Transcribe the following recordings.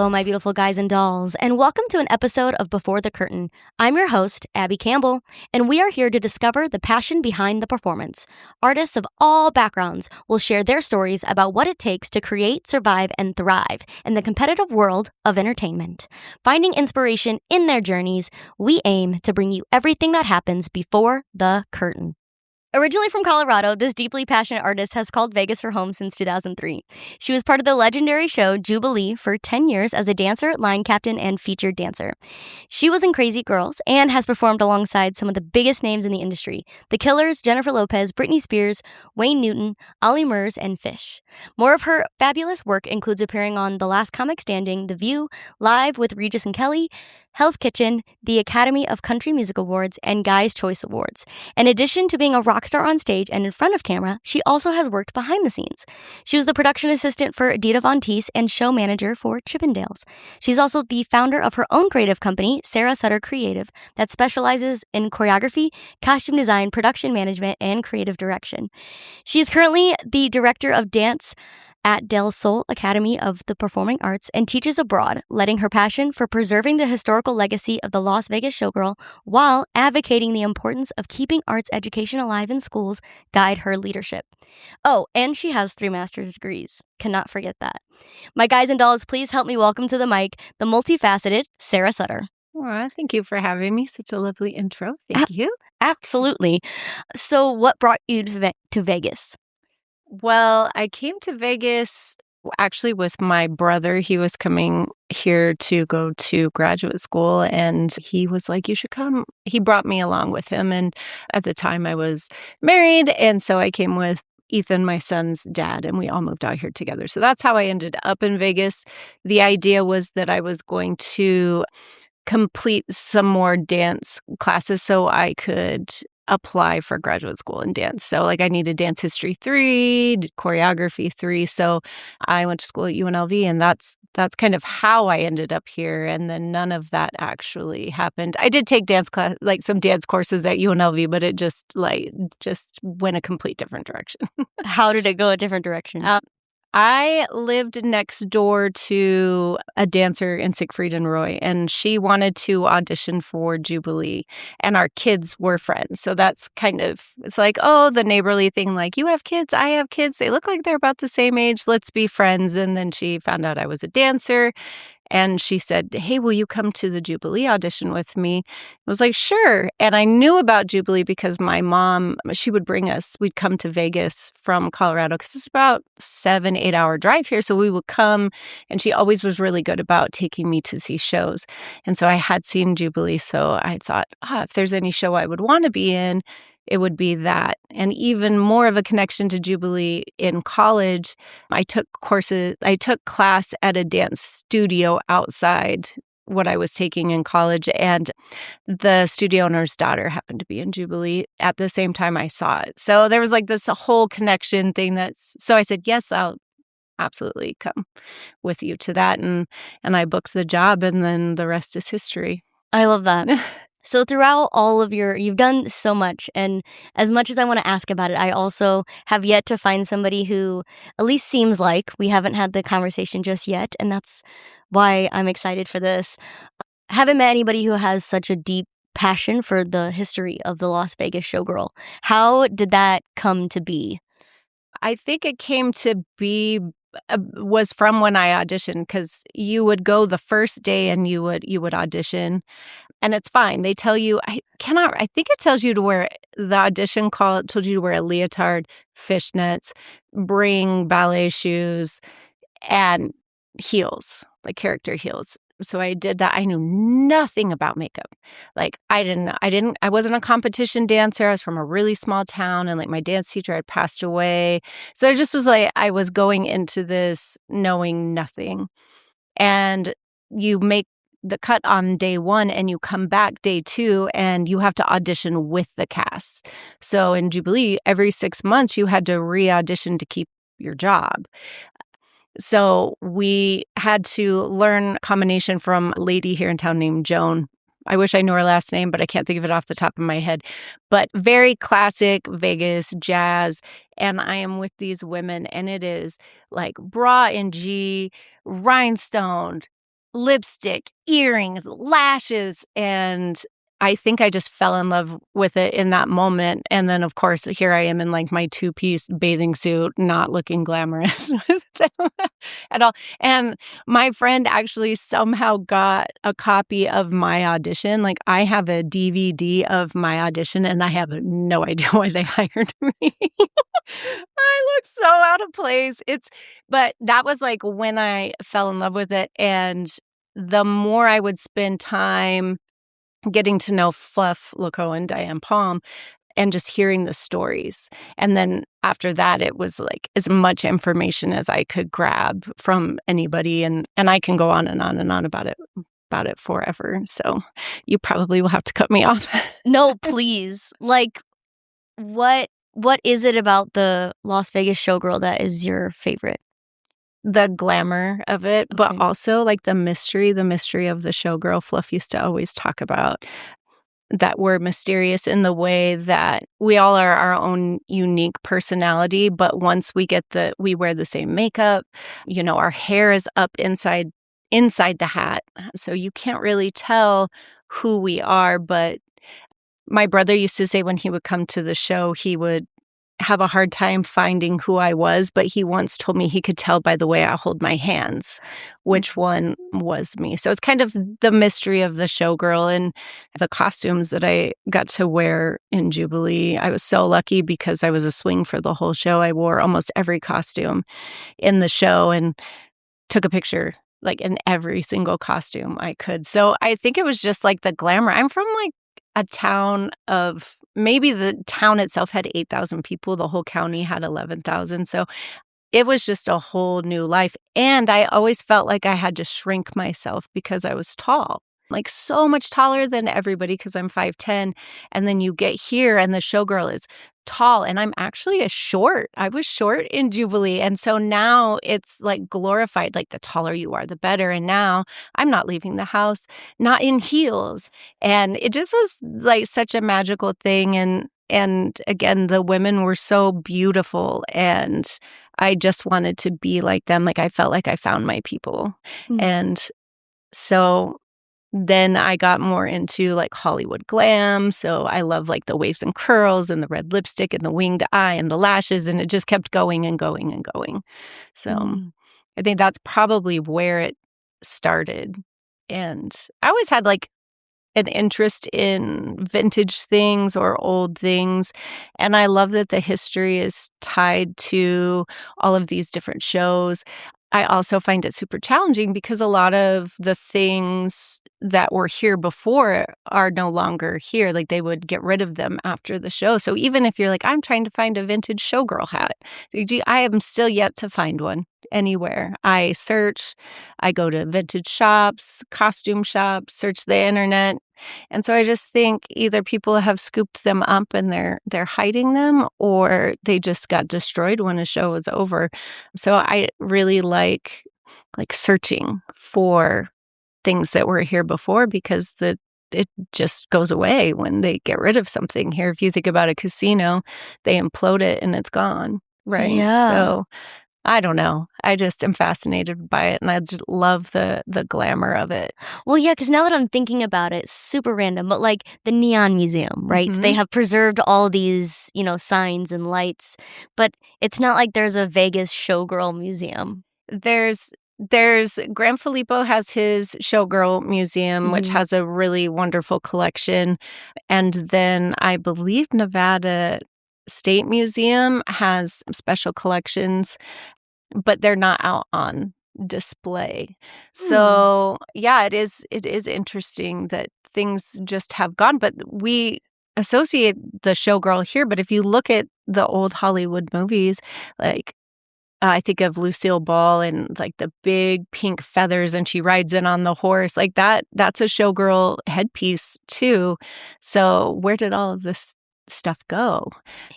Hello, my beautiful guys and dolls, and welcome to an episode of Before the Curtain. I'm your host, Abby Campbell, and we are here to discover the passion behind the performance. Artists of all backgrounds will share their stories about what it takes to create, survive, and thrive in the competitive world of entertainment. Finding inspiration in their journeys, we aim to bring you everything that happens before the curtain. Originally from Colorado, this deeply passionate artist has called Vegas her home since 2003. She was part of the legendary show Jubilee for 10 years as a dancer, line captain, and featured dancer. She was in Crazy Girls and has performed alongside some of the biggest names in the industry: The Killers, Jennifer Lopez, Britney Spears, Wayne Newton, Ollie Murs, and Fish. More of her fabulous work includes appearing on The Last Comic Standing, The View, Live with Regis and Kelly, Hell's Kitchen, the Academy of Country Music Awards, and Guy's Choice Awards. In addition to being a rock star on stage and in front of camera, she also has worked behind the scenes. She was the production assistant for Dita Von Teese and show manager for Chippendales. She's also the founder of her own creative company, Sutter Creative, that specializes in choreography, costume design, production management, and creative direction. She is currently the director of dance at Del Sol Academy of the Performing Arts and teaches abroad, letting her passion for preserving the historical legacy of the Las Vegas Showgirl while advocating the importance of keeping arts education alive in schools guide her leadership. Oh, and she has 3 master's degrees. Cannot forget that. My guys and dolls, please help me welcome to the mic the multifaceted Sarah Sutter. Well, thank you for having me. Such a lovely intro. Thank you. Absolutely. So what brought you to Vegas? Well, I came to Vegas actually with my brother. He was coming here to go to graduate school, and he was like, you should come. He brought me along with him. And at the time I was married. And so I came with Ethan, my son's dad, and we all moved out here together. So that's how I ended up in Vegas. The idea was that I was going to complete some more dance classes so I could apply for graduate school in dance. So I needed dance history 3, choreography 3. So I went to school at UNLV, and that's kind of how I ended up here. And then none of that actually happened. I did take dance class, some dance courses at UNLV, but it just went a complete different direction. How did it go a different direction? I lived next door to a dancer in Siegfried and Roy, and she wanted to audition for Jubilee, and our kids were friends. So that's it's like, oh, the neighborly thing, you have kids, I have kids, they look like they're about the same age, let's be friends. And then she found out I was a dancer, and she said, hey, will you come to the Jubilee audition with me? I was like, sure. And I knew about Jubilee because my mom, she would bring us, we'd come to Vegas from Colorado because it's about 7-8 hour drive here. So we would come, and she always was really good about taking me to see shows. And so I had seen Jubilee. So I thought, if there's any show I would want to be in, it would be that. And even more of a connection to Jubilee in college, I took class at a dance studio outside what I was taking in college. And the studio owner's daughter happened to be in Jubilee at the same time I saw it. So there was this whole connection thing so I said, yes, I'll absolutely come with you to that. And I booked the job, and then the rest is history. I love that. So throughout all of you've done so much, and as much as I want to ask about it, I also have yet to find somebody who at least seems like we haven't had the conversation just yet, and that's why I'm excited for this. Haven't met anybody who has such a deep passion for the history of the Las Vegas Showgirl. How did that come to be? I think it came to be was from when I auditioned, because you would go the first day and you would audition, and it's fine. They tell you, I think it tells you to wear, the audition call told you to wear a leotard, fishnets, bring ballet shoes, and heels, character heels. So I did that. I knew nothing about makeup. I wasn't a competition dancer. I was from a really small town, and my dance teacher had passed away. So it just was I was going into this knowing nothing. And you make the cut on day 1, and you come back day 2, and you have to audition with the cast. So in Jubilee, every 6 months, you had to re-audition to keep your job. So we had to learn a combination from a lady here in town named Joan. I wish I knew her last name, but I can't think of it off the top of my head. But very classic Vegas jazz. And I am with these women, and it is bra in G, rhinestoned, lipstick, earrings, lashes, and I think I just fell in love with it in that moment. And then, of course, here I am in like my two-piece bathing suit, not looking glamorous with them at all. And my friend actually somehow got a copy of my audition. Like, I have a DVD of my audition, and I have no idea why they hired me. I look so out of place. But that was like when I fell in love with it. And the more I would spend time getting to know Fluff Laco and Diane Palm and just hearing the stories. And then after that, it was like as much information as I could grab from anybody. And I can go on and on and on about it forever. So you probably will have to cut me off. No, please. Like, what is it about the Las Vegas Showgirl that is your favorite? The glamour of it, but Okay. also like the mystery of the showgirl. Fluff used to always talk about that we're mysterious in the way that we all are our own unique personality, but once we wear the same makeup, our hair is up inside the hat, so you can't really tell who we are. But my brother used to say when he would come to the show, he would have a hard time finding who I was, but he once told me he could tell by the way I hold my hands which one was me. So it's kind of the mystery of the showgirl and the costumes that I got to wear in Jubilee. I was so lucky because I was a swing for the whole show. I wore almost every costume in the show and took a picture like in every single costume I could. So I think it was just like the glamour. I'm from like a town of, maybe the town itself had 8,000 people. The whole county had 11,000. So it was just a whole new life. And I always felt like I had to shrink myself because I was tall, like so much taller than everybody because I'm 5'10". And then you get here and the showgirl is tall and I'm actually I was short in Jubilee. And so now it's like glorified, like the taller you are, the better. And now I'm not leaving the house, not in heels. And it just was like such a magical thing. And again, the women were so beautiful and I just wanted to be like them. Like I felt like I found my people. And so then I got more into like Hollywood glam. So I love like the waves and curls and the red lipstick and the winged eye and the lashes. And it just kept going and going and going. So I think that's probably where it started. And I always had like an interest in vintage things or old things. And I love that the history is tied to all of these different shows. I also find it super challenging because a lot of the things that were here before are no longer here. Like they would get rid of them after the show. So even if you're like, I'm trying to find a vintage showgirl hat, I am still yet to find one anywhere. I search, I go to vintage shops, costume shops, search the internet. And so I just think either people have scooped them up and they're hiding them, or they just got destroyed when a show was over. So I really like searching for things that were here before because it just goes away when they get rid of something here. If you think about a casino, they implode it and it's gone, right? Yeah. So I don't know. I just am fascinated by it, and I just love the glamour of it. Well, yeah, because now that I'm thinking about it, super random, but like the Neon Museum, right? They have preserved all these, signs and lights, but it's not like there's a Vegas Showgirl Museum. There's Gran Filippo has his Showgirl Museum, which has a really wonderful collection, and then I believe Nevada State Museum has special collections, but they're not out on display. So yeah, it is interesting that things just have gone, but we associate the showgirl here. But if you look at the old Hollywood movies, like I think of Lucille Ball and like the big pink feathers and she rides in on the horse, like that's a showgirl headpiece too. So where did all of this stuff go?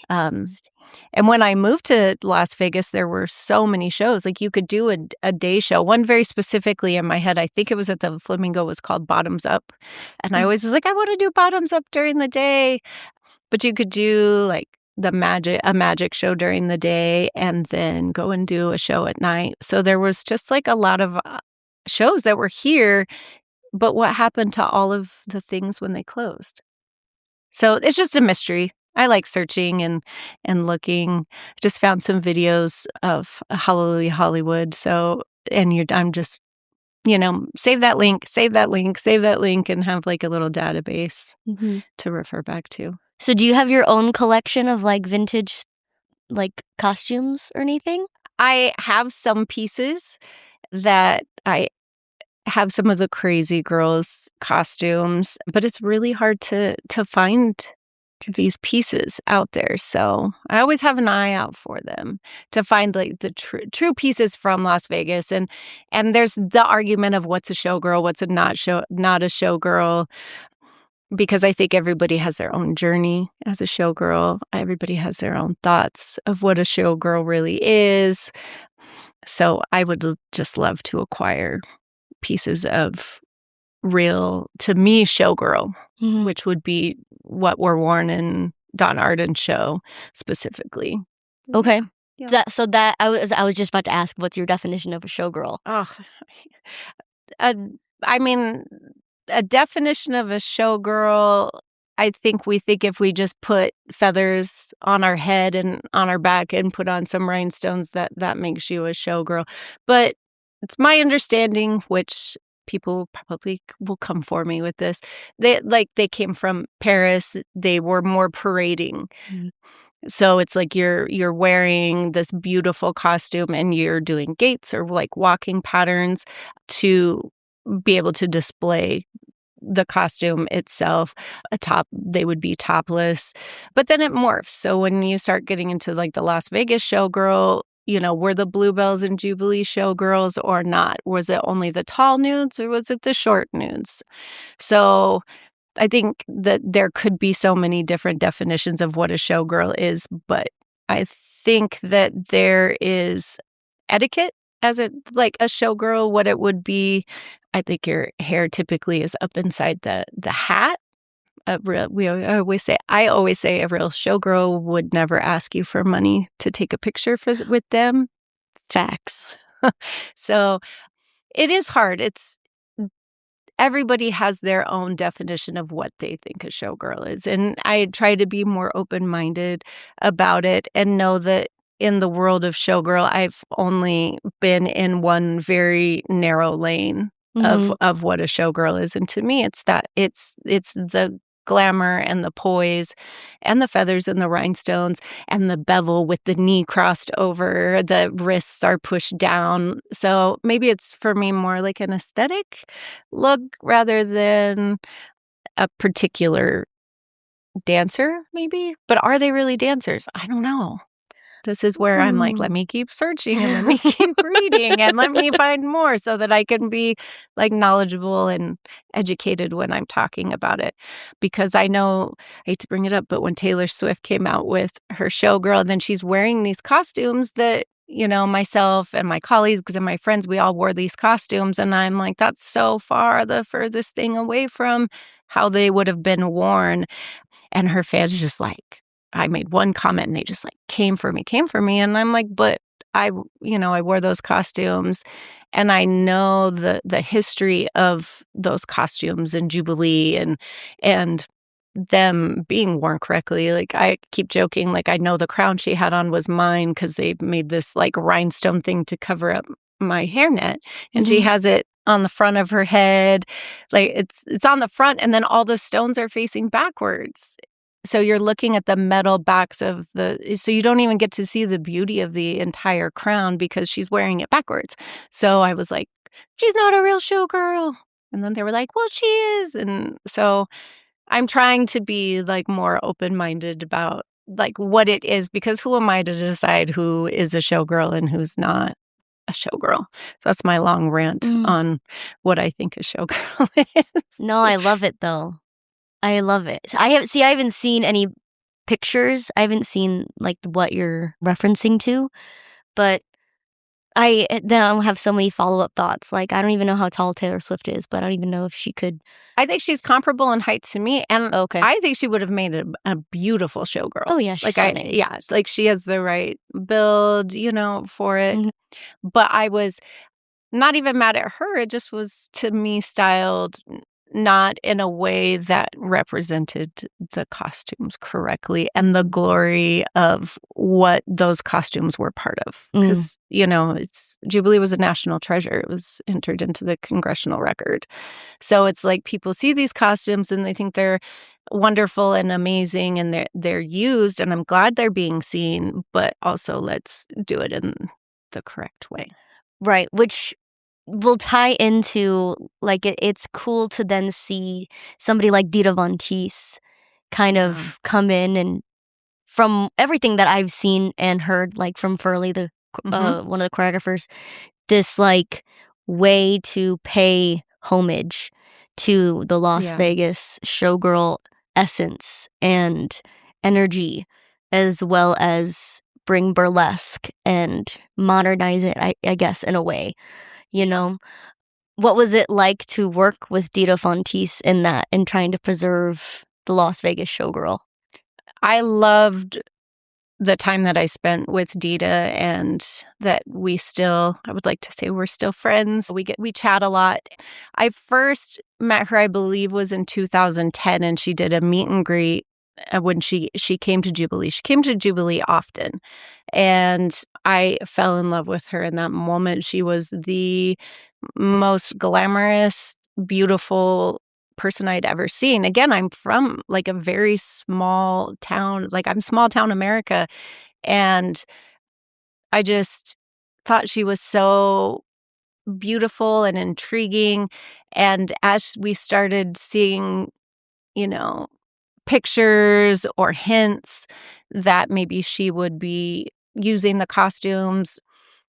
And when I moved to Las Vegas, there were so many shows. Like you could do a day show. One very specifically in my head, I think it was at the Flamingo, was called Bottoms Up. And I always was like, I want to do Bottoms Up during the day. But you could do like a magic show during the day and then go and do a show at night. So there was just like a lot of shows that were here, but what happened to all of the things when they closed? So it's just a mystery. I like searching and looking. Just found some videos of Hallelujah Hollywood. So, I'm just, save that link, save that link, save that link, and have like a little database to refer back to. So do you have your own collection of like vintage like costumes or anything? I have some pieces that I have some of the Crazy Girls costumes, but it's really hard to find these pieces out there. So I always have an eye out for them to find like the true pieces from Las Vegas. And there's the argument of what's a showgirl, what's a not a showgirl, because I think everybody has their own journey as a showgirl. Everybody has their own thoughts of what a showgirl really is. So I would just love to acquire pieces of real, to me, showgirl, which would be what were worn in Don Arden's show specifically. Okay. Yeah. I was just about to ask, what's your definition of a showgirl? I mean, a definition of a showgirl, I think we think if we just put feathers on our head and on our back and put on some rhinestones, that makes you a showgirl. But it's my understanding, which people probably will come for me with this. They came from Paris. They were more parading. So it's like you're wearing this beautiful costume and you're doing gaits or like walking patterns to be able to display the costume itself. They would be topless, but then it morphs. So when you start getting into like the Las Vegas showgirl, were the Bluebells and Jubilee showgirls or not? Was it only the tall nudes or was it the short nudes? So I think that there could be so many different definitions of what a showgirl is, but I think that there is etiquette as like a showgirl, what it would be. I think your hair typically is up inside the hat. I always say a real showgirl would never ask you for money to take a picture with them. Facts. So it is hard. Everybody has their own definition of what they think a showgirl is. And I try to be more open-minded about it and know that in the world of showgirl, I've only been in one very narrow lane of what a showgirl is. And to me, it's the glamour and the poise and the feathers and the rhinestones and the bevel with the knee crossed over, the wrists are pushed down. So maybe it's for me more like an aesthetic look rather than a particular dancer, maybe. But are they really dancers? I don't know. This is where I'm like, let me keep searching and let me keep reading and let me find more so that I can be like knowledgeable and educated when I'm talking about it. Because I know, I hate to bring it up, but when Taylor Swift came out with her Showgirl, and then she's wearing these costumes that, myself and my colleagues and my friends, we all wore these costumes. And I'm like, that's so far the furthest thing away from how they would have been worn. And her fans just like, I made one comment and they just like came for me. And I'm like, but I wore those costumes and I know the history of those costumes and Jubilee and them being worn correctly. Like I keep joking, like I know the crown she had on was mine because they made this like rhinestone thing to cover up my hairnet. And she has it on the front of her head. Like it's on the front and then all the stones are facing backwards. So you're looking at the metal backs so you don't even get to see the beauty of the entire crown because she's wearing it backwards. So I was like, she's not a real showgirl. And then they were like, well, she is. And so I'm trying to be like more open-minded about like what it is, because who am I to decide who is a showgirl and who's not a showgirl? So that's my long rant on what I think a showgirl is. No, I love it though. I love it. I haven't seen any pictures. I haven't seen like what you're referencing to, but I now have so many follow-up thoughts. Like I don't even know how tall Taylor Swift is, but I don't even know if she could. I think she's comparable in height to me, and I think she would have made a beautiful showgirl. Oh yeah, she's stunning. Like she has the right build, for it. But not even mad at her. It just was, to me, styled not in a way that represented the costumes correctly and the glory of what those costumes were part of. Because, Jubilee was a national treasure. It was entered into the congressional record. So it's like people see these costumes and they think they're wonderful and amazing and they're used, and I'm glad they're being seen, but also let's do it in the correct way. Right, which will tie into, like, it's cool to then see somebody like Dita Von Teese kind of come in, and from everything that I've seen and heard, like from Furley, the one of the choreographers, this like way to pay homage to the Las Vegas showgirl essence and energy, as well as bring burlesque and modernize it, I guess, in a way. What was it like to work with Dita Von Teese in that and trying to preserve the Las Vegas showgirl? I loved the time that I spent with Dita, and that I would like to say we're still friends. We chat a lot. I first met her, I believe, was in 2010, and she did a meet and greet when she came to Jubilee. She came to Jubilee often, and I fell in love with her in that moment. She was the most glamorous, beautiful person I'd ever seen. Again, I'm from like a very small town, like I'm small town America, and I just thought she was so beautiful and intriguing. And as we started seeing, pictures or hints that maybe she would be using the costumes,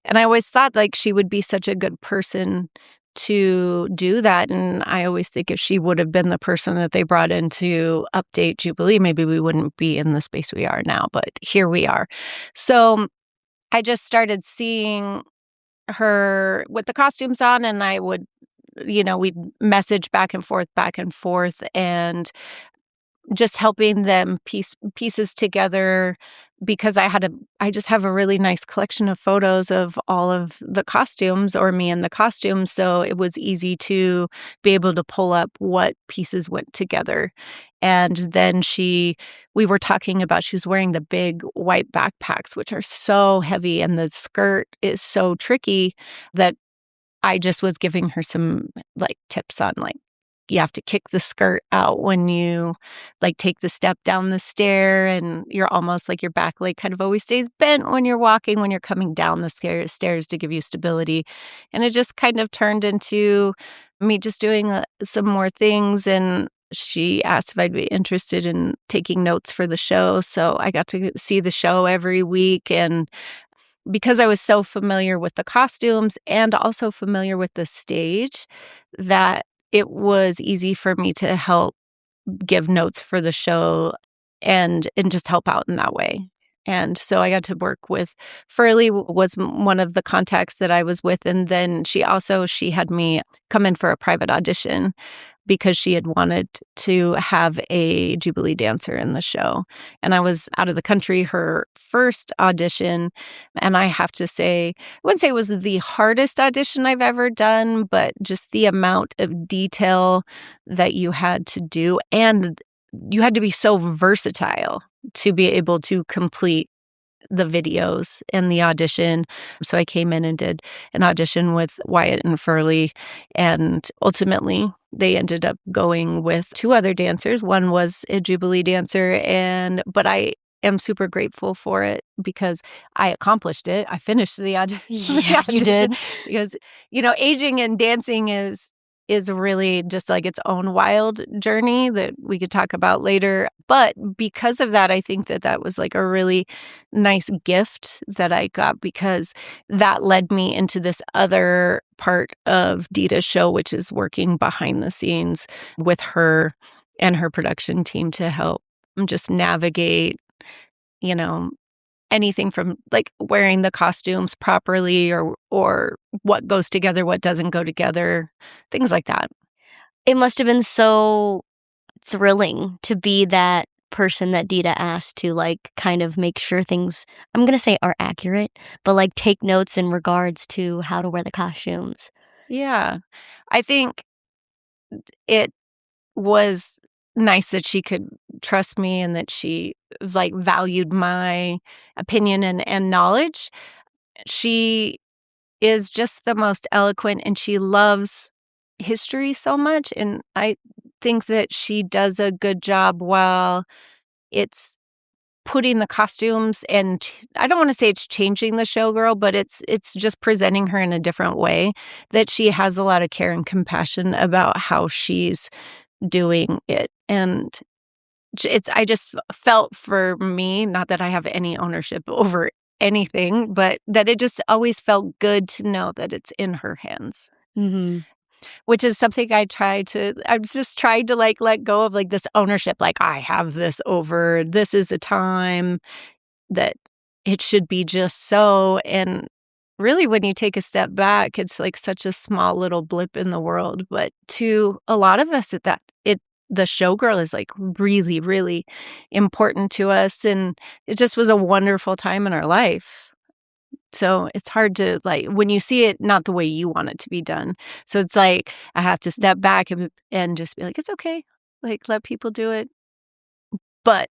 and I always thought like she would be such a good person to do that. And I always think if she would have been the person that they brought in to update Jubilee, maybe we wouldn't be in the space we are now, but here we are. So I just started seeing her with the costumes on, and I would, we'd message back and forth, and just helping them pieces together, because I just have a really nice collection of photos of all of the costumes, or me in the costumes. So it was easy to be able to pull up what pieces went together. And then we were talking about, she was wearing the big white backpacks, which are so heavy, and the skirt is so tricky, that I just was giving her some like tips on like, you have to kick the skirt out when you like take the step down the stair, and you're almost like your back leg kind of always stays bent when you're walking, when you're coming down the stairs to give you stability. And it just kind of turned into me just doing some more things. And she asked if I'd be interested in taking notes for the show. So I got to see the show every week. And because I was so familiar with the costumes and also familiar with the stage, that it was easy for me to help give notes for the show and just help out in that way. And so I got to work with Furley, was one of the contacts that I was with. And then she had me come in for a private audition, because she had wanted to have a Jubilee dancer in the show. And I was out of the country her first audition. And I have to say, I wouldn't say it was the hardest audition I've ever done, but just the amount of detail that you had to do. And you had to be so versatile to be able to complete the videos and the audition. So I came in and did an audition with Wyatt and Furley, and ultimately they ended up going with two other dancers. One was a Jubilee dancer, but I am super grateful for it because I accomplished it. I finished the audition. Yeah, you did. Because, aging and dancing is really just like its own wild journey that we could talk about later. But because of that, I think that was like a really nice gift that I got, because that led me into this other part of Dita's show, which is working behind the scenes with her and her production team to help just navigate, anything from like wearing the costumes properly, or what goes together, what doesn't go together, things like that. It must have been so thrilling to be that person that Dita asked to like kind of make sure things, I'm going to say, are accurate, but like take notes in regards to how to wear the costumes. Yeah. I think it was nice that she could trust me and that she like valued my opinion and knowledge. She is just the most eloquent and she loves history so much. And I think that she does a good job while it's putting the costumes and I don't want to say it's changing the showgirl, but it's just presenting her in a different way, that she has a lot of care and compassion about how she's doing it. And I just felt for me, not that I have any ownership over anything, but that it just always felt good to know that it's in her hands. Mm-hmm. Which is something I'm just trying to like let go of like this ownership. Like I have this over, this is a time that it should be just so. And really when you take a step back, it's like such a small little blip in the world. But to a lot of us the showgirl is like really, really important to us. And it just was a wonderful time in our life. So it's hard to like when you see it not the way you want it to be done. So it's like I have to step back and just be like, it's okay. Like let people do it, but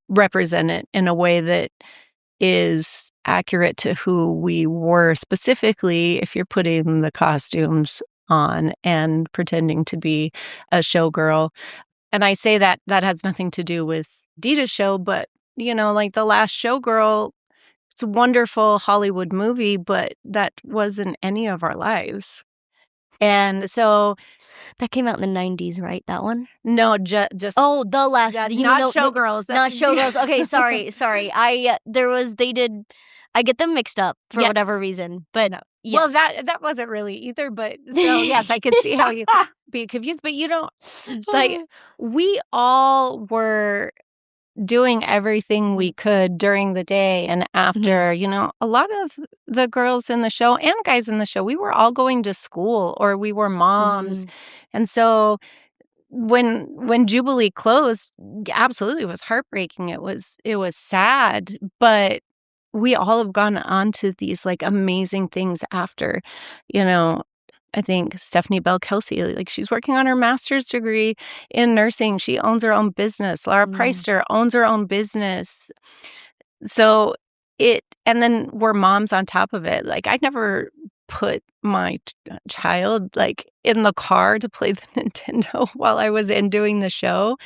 represent it in a way that is accurate to who we were specifically if you're putting the costumes on and pretending to be a showgirl. And I say that has nothing to do with Dita's show, but like The Last Showgirl, it's a wonderful Hollywood movie, but that wasn't any of our lives. And so that came out in the 90s, right? That one? No, just oh, The Last, not Showgirls. Not Showgirls. Okay, sorry. I get them mixed up for whatever reason, but no. Yes. Well, that wasn't really either, but so yes, I could see how you be confused, but like we all were doing everything we could during the day and after, a lot of the girls in the show and guys in the show, we were all going to school or we were moms. And so when Jubilee closed, absolutely it was heartbreaking. It was sad, but we all have gone on to these like amazing things after, I think Stephanie Bell Kelsey, like she's working on her master's degree in nursing. She owns her own business. Laura Preister owns her own business. So and then we're moms on top of it. Like I never put my child like in the car to play the Nintendo while I was doing the show.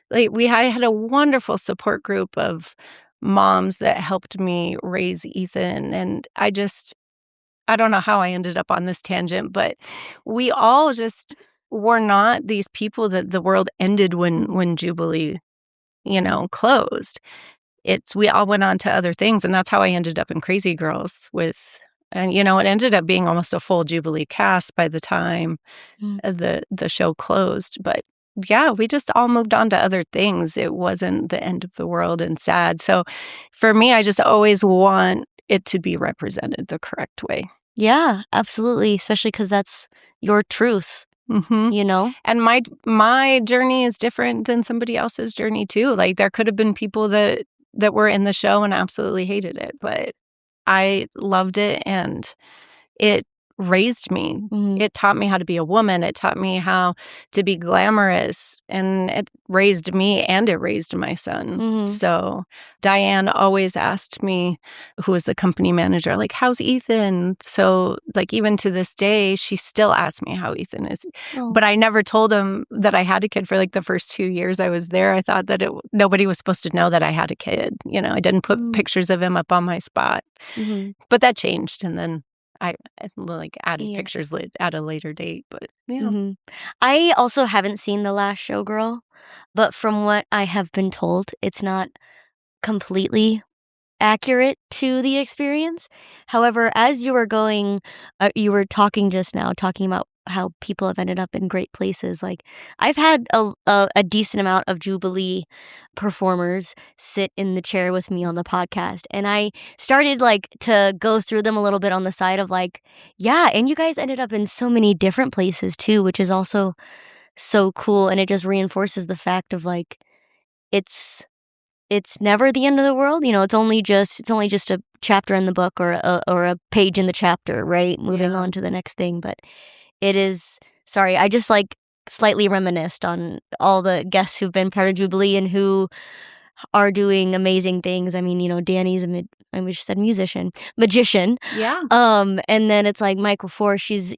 Like I had a wonderful support group of moms that helped me raise Ethan. And I don't know how I ended up on this tangent, but we all just were not these people that the world ended when Jubilee, closed. We all went on to other things, and that's how I ended up in Crazy Girls and it ended up being almost a full Jubilee cast by the time the show closed. But yeah, we just all moved on to other things. It wasn't the end of the world and sad. So for me, I just always want it to be represented the correct way. Yeah, absolutely. Especially because that's your truth, And my journey is different than somebody else's journey too. Like there could have been people that were in the show and absolutely hated it, but I loved it and it raised me. It taught me how to be a woman. It taught me how to be glamorous, and it raised me and it raised my son. So Diane always asked me, who was the company manager, like, how's Ethan? So like even to this day, she still asks me how Ethan is. But I never told him that I had a kid for like the first 2 years I was there. I thought that nobody was supposed to know that I had a kid. I didn't put pictures of him up on my spot. But that changed, and then I like added pictures at a later date, but yeah. I also haven't seen The Last Showgirl, but from what I have been told, it's not completely accurate to the experience. However, as you were you were talking just now, talking about how people have ended up in great places. Like I've had a decent amount of Jubilee performers sit in the chair with me on the podcast, and I started like to go through them a little bit on the side of like, yeah, and you guys ended up in so many different places too, which is also so cool, and it just reinforces the fact of like it's never the end of the world. It's only just a chapter in the book or a page in the chapter, right? Moving on to the next thing. But it is, sorry, I just slightly reminisced on all the guests who've been part of Jubilee and who are doing amazing things. I mean, Danny's I just said magician. Yeah. And then it's like Michael Force, she's,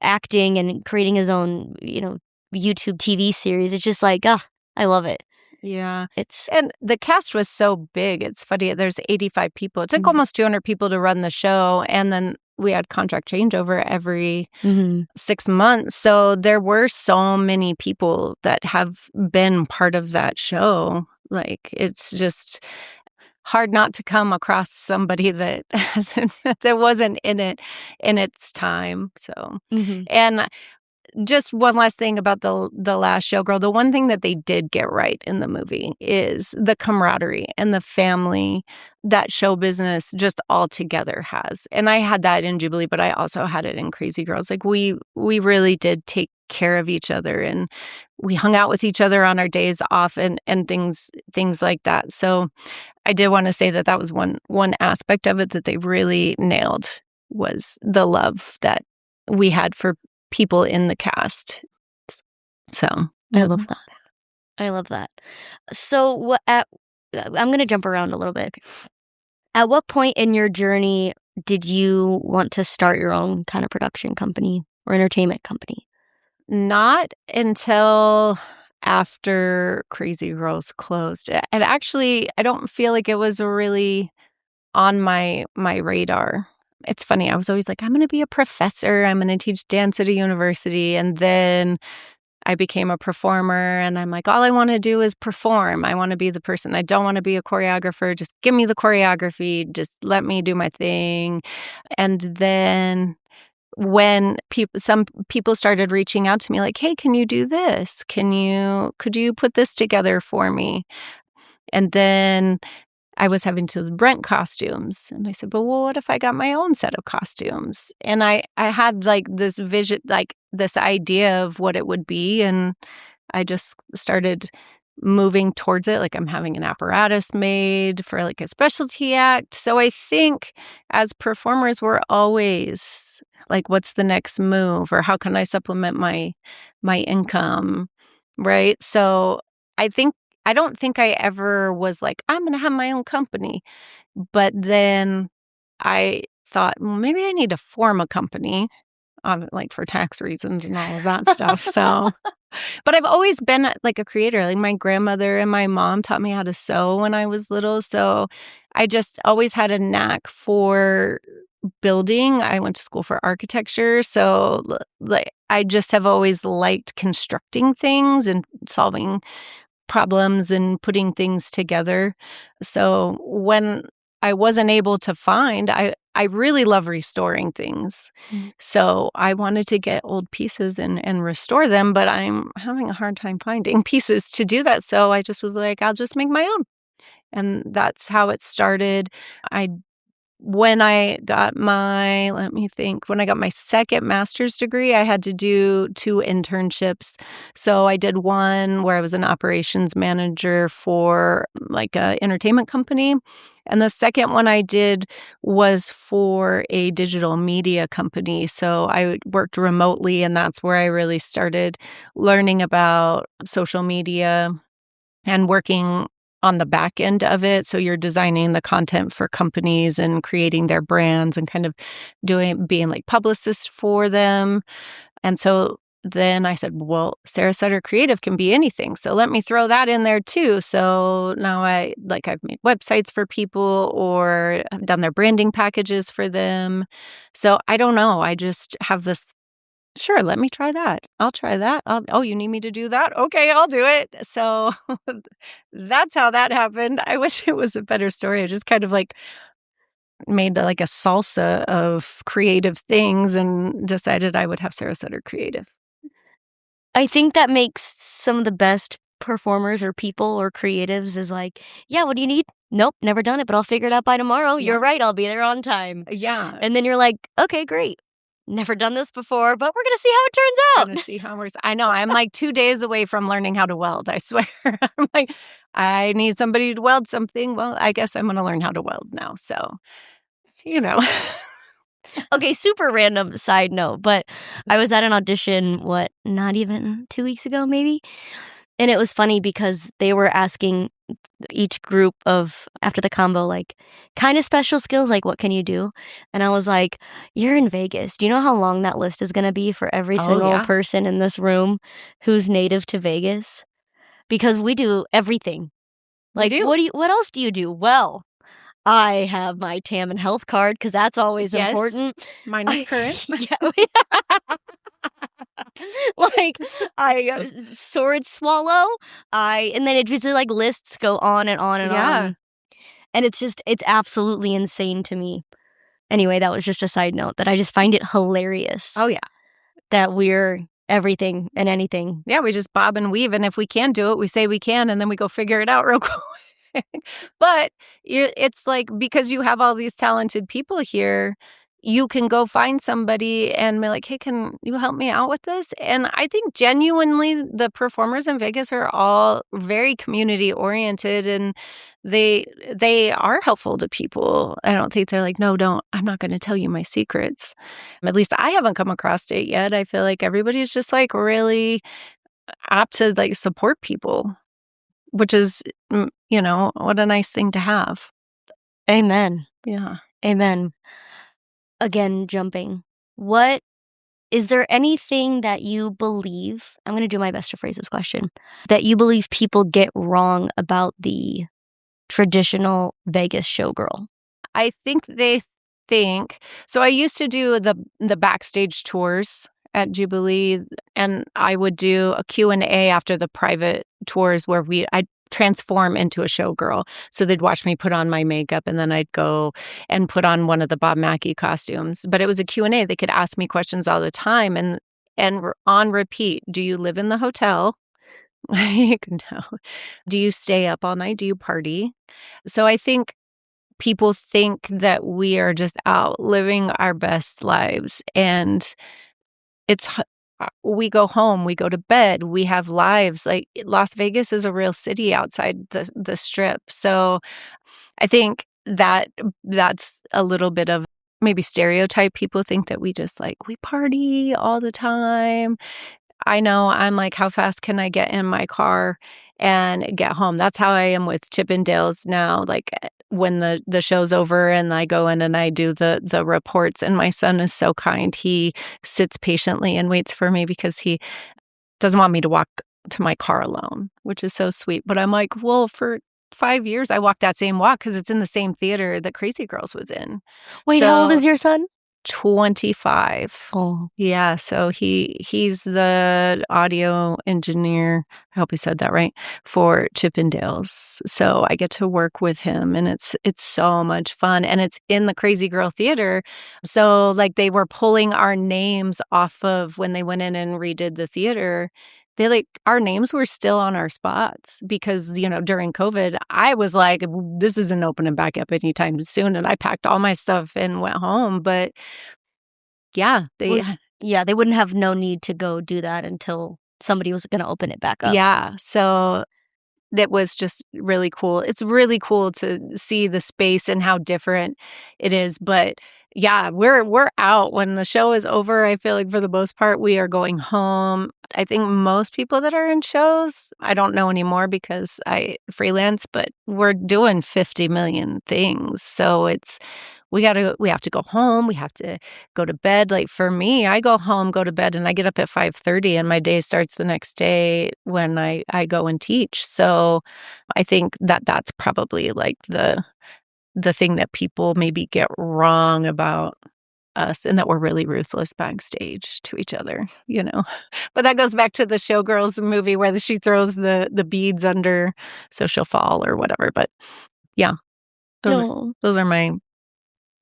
acting and creating his own, YouTube TV series. It's just like, I love it. Yeah. And the cast was so big. It's funny. There's 85 people. It took almost 200 people to run the show. And then we had contract changeover every 6 months. So there were so many people that have been part of that show. Like, it's just hard not to come across somebody that wasn't in it in its time. So, and just one last thing about the last Showgirl. The one thing that they did get right in the movie is the camaraderie and the family that show business just all together has. And I had that in Jubilee, but I also had it in Crazy Girls. Like, we really did take care of each other, and we hung out with each other on our days off and things like that. So I did want to say that was one aspect of it that they really nailed, was the love that we had for people in the cast. So I love that. So I'm going to jump around a little bit. At what point in your journey did you want to start your own kind of production company or entertainment company? Not until after Crazy Girls closed. And actually, I don't feel like it was really on my radar. It's funny. I was always like, I'm going to be a professor. I'm going to teach dance at a university. And then I became a performer, and I'm like, all I want to do is perform. I want to be the person. I don't want to be a choreographer. Just give me the choreography. Just let me do my thing. And then when some people started reaching out to me like, hey, can you do this? Could you put this together for me? And then I was having to rent costumes. And I said, but well, what if I got my own set of costumes? And I had like this vision, like this idea of what it would be. And I just started moving towards it. Like, I'm having an apparatus made for like a specialty act. So I think as performers, we're always like, what's the next move? Or how can I supplement my income? Right. So I don't think I ever was like, I'm going to have my own company. But then I thought, well, maybe I need to form a company, like for tax reasons and all of that stuff. So, but I've always been like a creator. Like, my grandmother and my mom taught me how to sew when I was little. So I just always had a knack for building. I went to school for architecture. So like, I just have always liked constructing things and solving problems and putting things together. So when I wasn't able to find, I really love restoring things. So I wanted to get old pieces and restore them, but I'm having a hard time finding pieces to do that. So I just was like, I'll just make my own. And that's how it started. When I got my second master's degree, I had to do 2 internships. So I did one where I was an operations manager for like an entertainment company. And the second one I did was for a digital media company. So I worked remotely, and that's where I really started learning about social media and working on the back end of it. So you're designing the content for companies and creating their brands and kind of being like publicist for them. And so then I said, well, Sarah Sutter Creative can be anything. So let me throw that in there too. So now I've made websites for people, or I've done their branding packages for them. So I don't know. I just have this, sure, let me try that. I'll try that. Oh, you need me to do that? Okay, I'll do it. So that's how that happened. I wish it was a better story. I just kind of like made like a salsa of creative things and decided I would have Sarah Sutter Creative. I think that makes some of the best performers or people or creatives is like, yeah, what do you need? Nope, never done it, but I'll figure it out by tomorrow. Yeah. You're right, I'll be there on time. Yeah. And then you're like, okay, great. Never done this before, but we're going to see how it turns out. We're going to see how it works. I know. I'm like 2 days away from learning how to weld, I swear. I'm like, I need somebody to weld something. Well, I guess I'm going to learn how to weld now. So, you know. Okay, super random side note, but I was at an audition, not even 2 weeks ago, maybe? And it was funny because they were asking each group after the combo, like, kind of special skills, like, what can you do? And I was like, you're in Vegas. Do you know how long that list is going to be for every single person in this room who's native to Vegas? Because we do everything. Like, what else do you do? Well, I have my TAM and health card because that's always important. Mine is current. Like, I sword swallow. And then it just like lists go on and on and on. And it's absolutely insane to me. Anyway, that was just a side note that I just find it hilarious. Oh, yeah. That we're everything and anything. Yeah, we just bob and weave. And if we can do it, we say we can, and then we go figure it out real quick. But it's like, because you have all these talented people here, you can go find somebody and be like, hey, can you help me out with this? And I think genuinely the performers in Vegas are all very community oriented, and they are helpful to people. I don't think they're like, no, I'm not going to tell you my secrets. At least I haven't come across it yet. I feel like everybody's just like really apt to like support people, which is, what a nice thing to have. Amen. Yeah. Amen. Again, jumping. Is there anything that you believe, I'm going to do my best to phrase this question, that you believe people get wrong about the traditional Vegas showgirl? I think so I used to do the backstage tours at Jubilee, and I would do a Q&A after the private tours where I'd transform into a showgirl. So they'd watch me put on my makeup, and then I'd go and put on one of the Bob Mackie costumes. But it was a Q&A. They could ask me questions all the time, and on repeat. Do you live in the hotel? No. Do you stay up all night? Do you party? So I think people think that we are just out living our best lives, and we go home, we go to bed, we have lives. Like, Las Vegas is a real city outside the strip. So I think that's a little bit of maybe stereotype. People think that we just we party all the time. I know, I'm like, how fast can I get in my car and get home? That's how I am with Chippendales now. Like, when the show's over and I go in and I do the reports, and my son is so kind. He sits patiently and waits for me because he doesn't want me to walk to my car alone, which is so sweet. But I'm like, well, for 5 years, I walked that same walk because it's in the same theater that Crazy Girls was in. Wait, how old is your son? 25. Oh. Yeah, so he's the audio engineer, I hope I said that right, for Chippendales. So I get to work with him, and it's so much fun, and it's in the Crazy Girl Theater. So they were pulling our names off of when they went in and redid the theater. Our names were still on our spots because, during COVID, I was like, this isn't opening back up anytime soon. And I packed all my stuff and went home. But yeah, they wouldn't have no need to go do that until somebody was going to open it back up. Yeah. So it was just really cool. It's really cool to see the space and how different it is. But yeah, we're out when the show is over. I feel like for the most part, we are going home. I think most people that are in shows, I don't know anymore because I freelance, but we're doing 50 million things. So we have to go home. We have to go to bed. Like, for me, I go home, go to bed, and I get up at 5:30, and my day starts the next day when I go and teach. So I think that's probably the thing that people maybe get wrong about us, and that we're really ruthless backstage to each other, But that goes back to the Showgirls movie where she throws the beads under so she'll fall or whatever. But yeah, those are my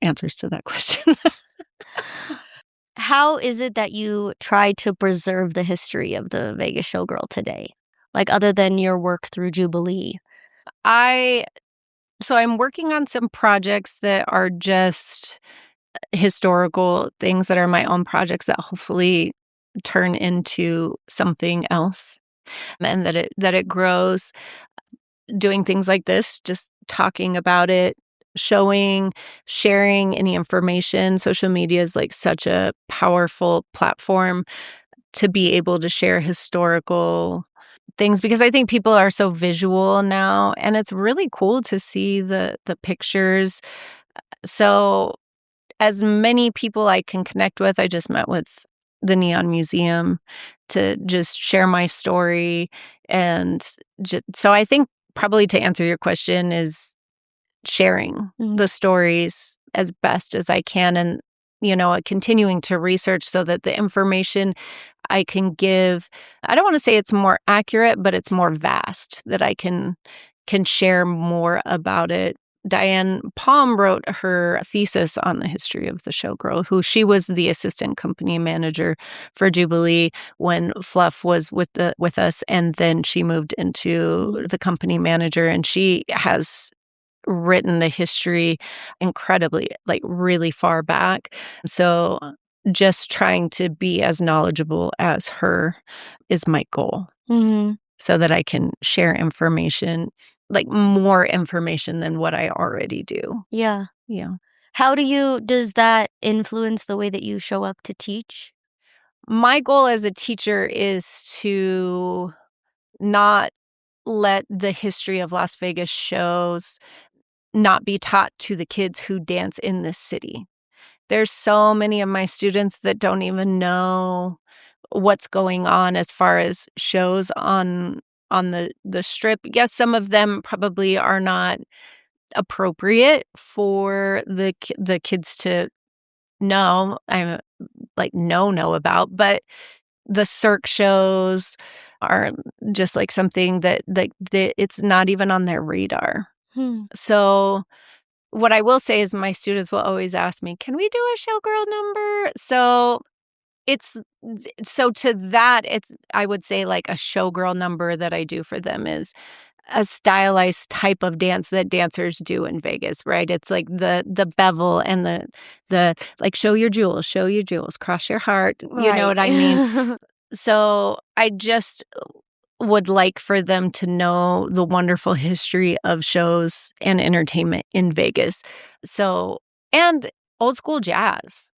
answers to that question. How is it that you try to preserve the history of the Vegas showgirl today? Like, other than your work through Jubilee? So I'm working on some projects that are just historical things that are my own projects that hopefully turn into something else, and that it grows. doing things like this, just talking about it, showing, sharing any information. Social media is like such a powerful platform to be able to share historical things, because I think people are so visual now, and it's really cool to see the pictures. So as many people I can connect with, I just met with the Neon Museum to just share my story. And so I think probably to answer your question is sharing the stories as best as I can, and continuing to research so that the information I can give, I don't want to say it's more accurate, but it's more vast, that I can share more about it. Diane Palm wrote her thesis on the history of the Showgirl, who she was the assistant company manager for Jubilee when Fluff was with us, and then she moved into the company manager, and she has written the history incredibly, like really far back. So just trying to be as knowledgeable as her is my goal, so that I can share information, like more information than what I already do. Yeah. Yeah. How does that influence the way that you show up to teach? My goal as a teacher is to not let the history of Las Vegas shows not be taught to the kids who dance in this city. There's so many of my students that don't even know what's going on as far as shows on the strip. Yes, some of them probably are not appropriate for the kids to know. I'm like know about, but the Cirque shows are just like something that it's not even on their radar. So what I will say is my students will always ask me, "Can we do a Showgirl number?" So to that, it's, I would say, like a Showgirl number that I do for them is a stylized type of dance that dancers do in Vegas, right? It's like the bevel and the like, show your jewels, cross your heart. You know what I mean? So I just would like for them to know the wonderful history of shows and entertainment in Vegas. So, and old school jazz.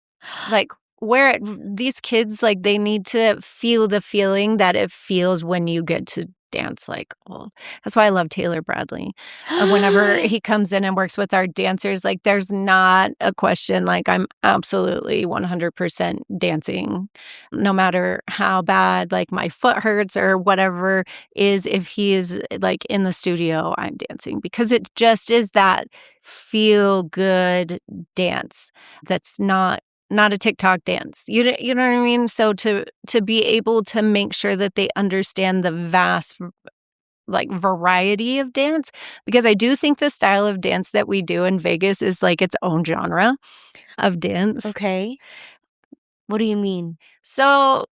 Like, where these kids, like, they need to feel the feeling that it feels when you get to dance like old. That's why I love Taylor Bradley. Whenever he comes in and works with our dancers, like, there's not a question. Like, I'm absolutely 100% dancing, no matter how bad, like, my foot hurts or whatever is. If he is, like, in the studio, I'm dancing, because it just is that feel good dance that's not a TikTok dance. You know what I mean? So to be able to make sure that they understand the vast, like, variety of dance, because I do think the style of dance that we do in Vegas is like its own genre of dance. Okay. What do you mean? So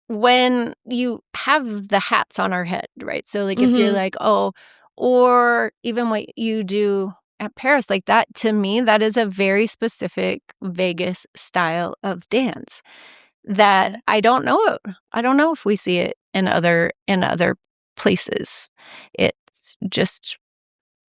when you have the hats on our head, right? So, like, if you're like, oh, or even what you do at Paris, like, that, to me, that is a very specific Vegas style of dance that I don't know. I don't know if we see it in other places. It's just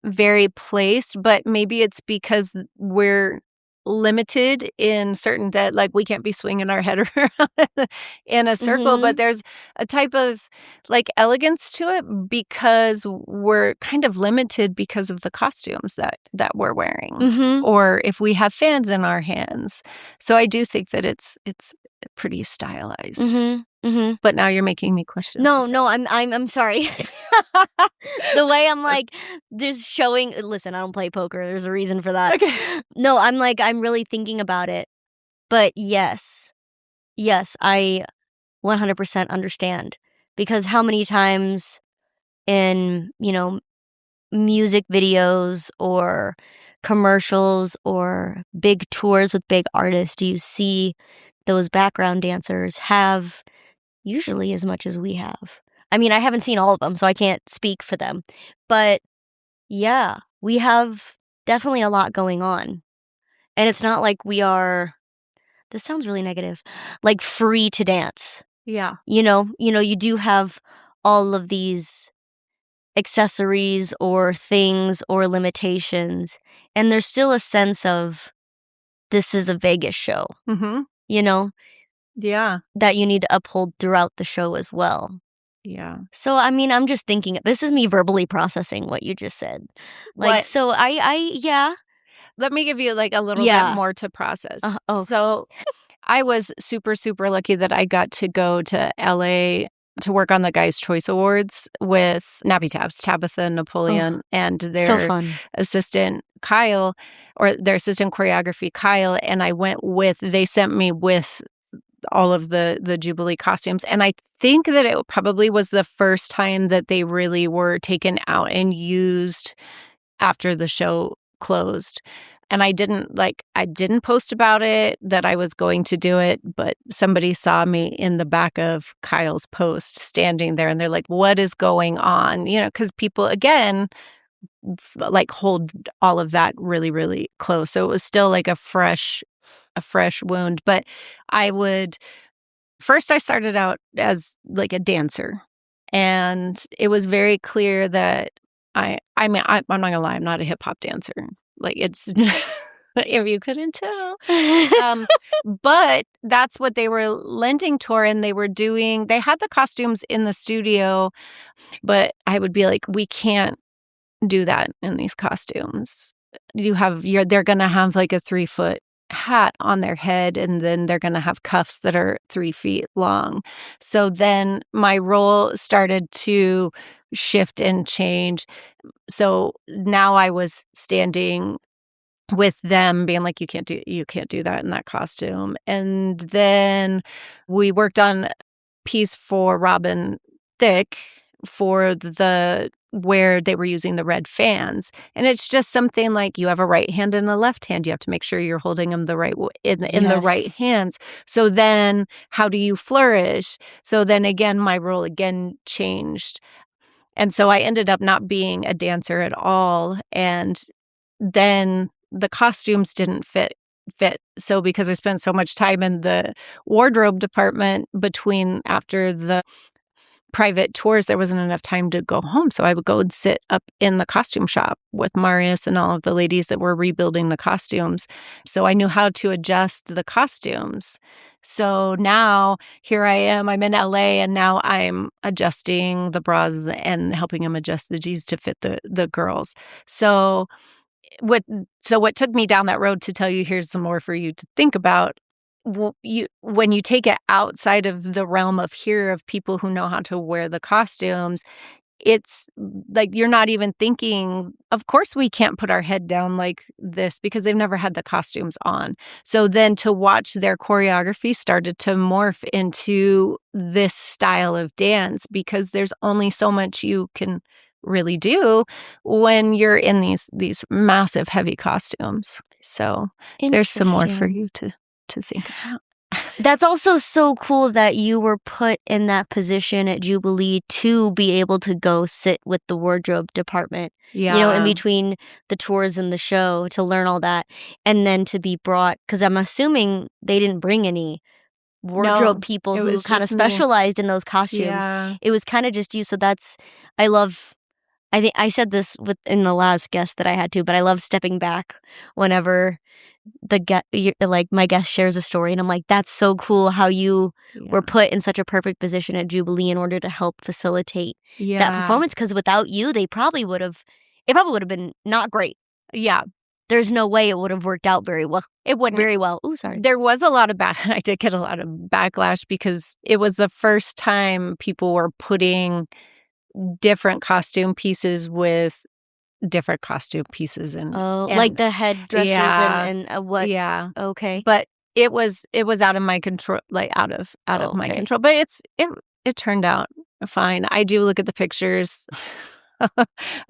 very placed, but maybe it's because we're limited in certain that, like, we can't be swinging our head around in a circle, but there's a type of, like, elegance to it because we're kind of limited because of the costumes that we're wearing, or if we have fans in our hands. So I do think that it's pretty stylized. But now you're making me question myself. No, I'm sorry. The way I'm like just showing. Listen, I don't play poker. There's a reason for that. Okay. No, I'm really thinking about it. But yes, I 100% understand, because how many times in music videos or commercials or big tours with big artists do you see those background dancers have usually as much as we have? I mean, I haven't seen all of them, so I can't speak for them. But yeah, we have definitely a lot going on. And it's not like we are, this sounds really negative, like free to dance. Yeah. You do have all of these accessories or things or limitations. And there's still a sense of this is a Vegas show, you know, Yeah. that you need to uphold throughout the show as well. Yeah. So, I mean, I'm just thinking, this is me verbally processing what you just said. Like, What? so yeah. Let me give you like a little Yeah. bit more to process. Oh. So I was super, super lucky that I got to go to LA to work on the Guys' Choice Awards with Nappy Tabs, Tabitha, Napoleon, and So their fun. assistant Kyle, or their assistant choreography Kyle. And they sent me with all of the Jubilee costumes. And I think that it probably was the first time that they really were taken out and used after the show closed. And I didn't post about it that I was going to do it, but somebody saw me in the back of Kyle's post standing there and they're like, what is going on? You know, because people, again, like hold all of that really, really close. So it was still like a fresh wound. But first I started out as like a dancer. And it was very clear that I'm not gonna lie, I'm not a hip hop dancer. Like it's if you couldn't tell. But that's what they were lending toward, and they had the costumes in the studio, but I would be like, we can't do that in these costumes. They're gonna have like a 3-foot hat on their head, and then they're gonna have cuffs that are 3 feet long. So then my role started to shift and change. So now I was standing with them being like, you can't do that in that costume. And then we worked on a piece for Robin Thicke for where they were using the red fans. And it's just something like, you have a right hand and a left hand. You have to make sure you're holding them the right in the right Yes. hands. So then how do you flourish? So then again, my role again changed. And so I ended up not being a dancer at all. And then the costumes didn't fit. So because I spent so much time in the wardrobe department after the private tours, there wasn't enough time to go home. So I would go and sit up in the costume shop with Marius and all of the ladies that were rebuilding the costumes. So I knew how to adjust the costumes. So now here I am, I'm in LA, and now I'm adjusting the bras and helping them adjust the G's to fit the girls. So what took me down that road to tell you, here's some more for you to think about. When you take it outside of the realm of people who know how to wear the costumes, it's like you're not even thinking, of course we can't put our head down like this because they've never had the costumes on. So then to watch their choreography started to morph into this style of dance, because there's only so much you can really do when you're in these massive heavy costumes. So there's some more for you to think about. That's also so cool that you were put in that position at Jubilee to be able to go sit with the wardrobe department, you know, in between the tours and the show, to learn all that, and then to be brought, because I'm assuming they didn't bring any wardrobe people who kind of specialized in those costumes. Yeah. It was kind of just you. So I think I said this in the last guest that I had to, but I love stepping back whenever my guest shares a story, and I'm like, that's so cool how you were put in such a perfect position at Jubilee in order to help facilitate that performance, because without you, it probably would have been not great. Yeah. There's no way it would have worked out very well. It wouldn't. Very well. Ooh, sorry. There was a lot of I did get a lot of backlash because it was the first time people were putting different costume pieces with different costume pieces and like the headdresses and what? Yeah. Okay. But it was out of my control, like out of my control. But it turned out fine. I do look at the pictures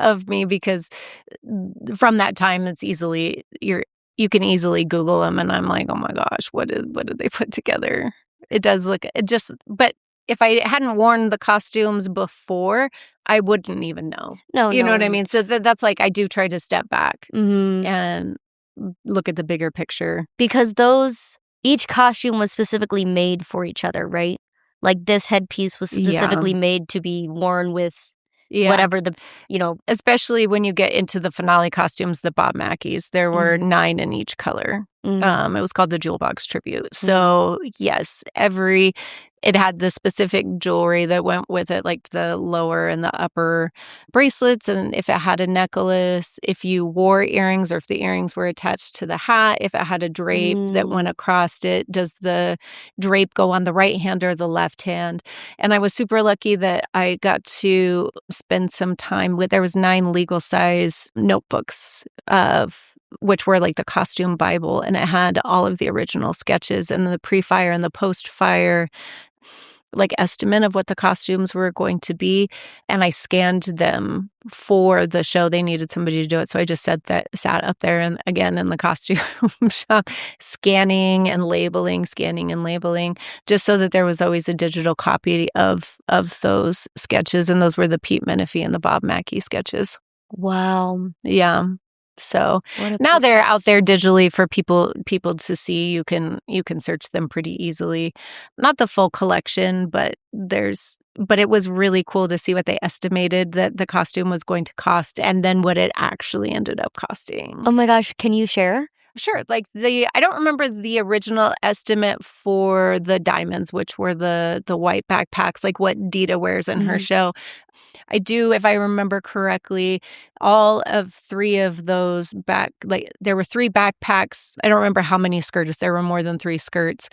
of me because from that time, you can easily Google them, and I'm like, oh my gosh, what did they put together? But if I hadn't worn the costumes before, I wouldn't even know. You know what I mean? So that's like, I do try to step back and look at the bigger picture. Because each costume was specifically made for each other, right? Like this headpiece was specifically made to be worn with Yeah. whatever the, you know. Especially when you get into the finale costumes, the Bob Mackies. There were 9 in each color. It was called the Jewel Box Tribute. So, yes, it had the specific jewelry that went with it, like the lower and the upper bracelets. And if it had a necklace, if you wore earrings or if the earrings were attached to the hat, if it had a drape that went across it, does the drape go on the right hand or the left hand? And I was super lucky that I got to spend some time there was 9 legal size notebooks which were like the costume Bible, and it had all of the original sketches and the pre-fire and the post-fire like estimate of what the costumes were going to be, and I scanned them for the show. They needed somebody to do it, so I just sat up there and again in the costume shop scanning and labeling, just so that there was always a digital copy of those sketches, and those were the Pete Menifee and the Bob Mackie sketches. Wow. Yeah. So now they're out there digitally for people to see. You can search them pretty easily. Not the full collection, but it was really cool to see what they estimated that the costume was going to cost and then what it actually ended up costing. Oh my gosh, can you share? Sure. Like I don't remember the original estimate for the diamonds, which were the white backpacks, like what Dita wears in her show. I do, if I remember correctly, all of 3 of those there were 3 backpacks. I don't remember how many skirts. There were more than 3 skirts.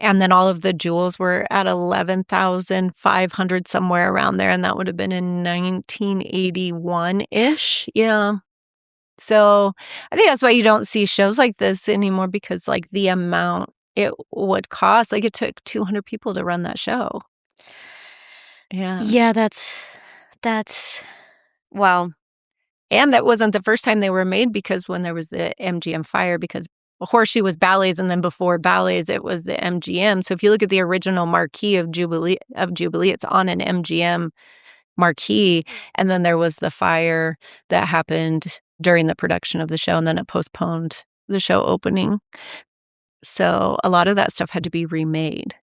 And then all of the jewels were at 11,500, somewhere around there. And that would have been in 1981-ish. Yeah. So I think that's why you don't see shows like this anymore, because like the amount it would cost, like it took 200 people to run that show. Yeah. Yeah, that's wow. And that wasn't the first time they were made, because when there was the MGM fire, because Horseshoe was ballets, and then before ballets, it was the MGM. So if you look at the original marquee of Jubilee, it's on an MGM marquee. And then there was the fire that happened during the production of the show, and then it postponed the show opening. So a lot of that stuff had to be remade.